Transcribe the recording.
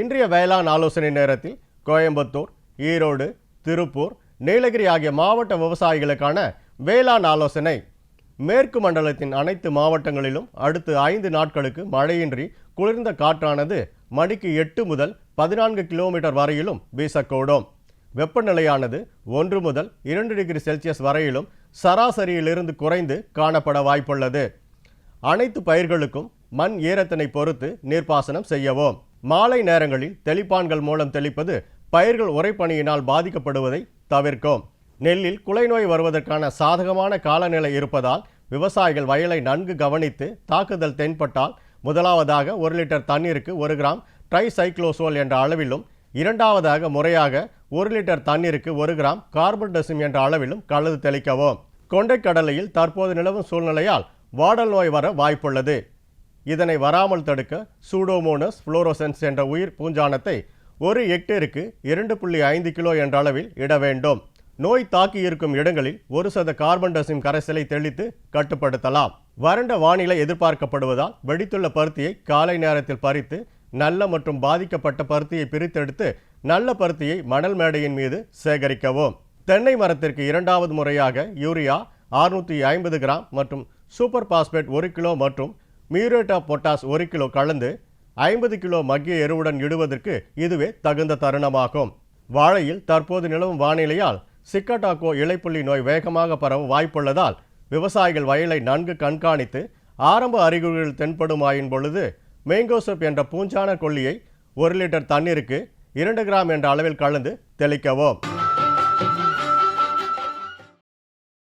இன்றைய வேளாண் ஆலோசனை நேரத்தில் கோயம்புத்தூர், ஈரோடு, திருப்பூர், நீலகிரி ஆகிய மாவட்ட விவசாயிகளுக்கான வேளாண் ஆலோசனை. மேற்கு மண்டலத்தின் அனைத்து மாவட்டங்களிலும் அடுத்து 5 நாட்களுக்கு மழையின்றி குளிர்ந்த காற்றானது மணிக்கு 8 முதல் 14 கிலோமீட்டர் வரையிலும் வீசக்கூடும். வெப்பநிலையானது 1 முதல் 2 டிகிரி செல்சியஸ் வரையிலும் சராசரியிலிருந்து குறைந்து காணப்பட வாய்ப்புள்ளது. அனைத்து பயிர்களுக்கும் மண் ஈரத்தினை பொறுத்து நீர்ப்பாசனம் செய்யவும். மாலை நேரங்களில் தெளிப்பான்கள் மூலம் தெளிப்பது பயிர்கள் உறைபனியினால் பாதிக்கப்படுவதை தவிர்க்கும். நெல்லில் குலைநோய் வருவதற்கான சாதகமான காலநிலை இருப்பதால் விவசாயிகள் வயலை நன்கு கவனித்து தாக்குதல் தென்பட்டால் முதலாவதாக 1 லிட்டர் தண்ணீருக்கு 1 கிராம் ட்ரைசைக்ளோசோல் என்ற அளவிலும், இரண்டாவதாக முறையாக 1 லிட்டர் தண்ணீருக்கு 1 கிராம் கார்பன்டசிம் என்ற அளவிலும் கலந்து தெளிக்கவும். கொண்டைக்கடலையில் தற்போது நிலவும் சூழ்நிலையால் வாடல் நோய் வர வாய்ப்புள்ளது. இதனை வராமல் தடுக்க சூடோமோனஸ் ஃப்ளோரோசென்ஸ் என்ற உயிர் பூஞ்சானத்தை 1 ஹெக்டேருக்கு 2.5 கிலோ என்ற அளவில் இட வேண்டும். நோய் தாக்கி இருக்கும் இடங்களில் 1% கார்பன்டசிம் கரைசலை தெளித்து கட்டுப்படுத்தலாம். வறண்ட வானிலை எதிர்பார்க்கப்படுவதால் வெடித்துள்ள பருத்தியை காலை நேரத்தில் பறித்து நல்ல மற்றும் பாதிக்கப்பட்ட பருத்தியை பிரித்தெடுத்து நல்ல பருத்தியை மணல் மேடையின் மீது சேகரிக்கவும். தென்னை மரத்திற்கு இரண்டாவது முறையாக யூரியா 650 கிராம் மற்றும் சூப்பர் பாஸ்பேட் 1 கிலோ மற்றும் மியூரேட் ஆஃப் பொட்டாஸ் 1 கிலோ கலந்து 50 கிலோ மக்கிய எருவுடன் இடுவதற்கு இதுவே தகுந்த தருணமாகும். வாழையில் தற்போது நிலவும் வானிலையால் சிக்கட்டாக்கோ இலைப்புள்ளி நோய் வேகமாக பரவ வாய்ப்புள்ளதால் விவசாயிகள் வயலை நன்கு கண்காணித்து ஆரம்ப அறிகுறிகள் தென்படுமாயின் பொழுது மேங்கோசப் என்ற பூஞ்சான கொல்லியை 1 லிட்டர் தண்ணீருக்கு 2 கிராம் என்ற அளவில் கலந்து தெளிக்கவும்.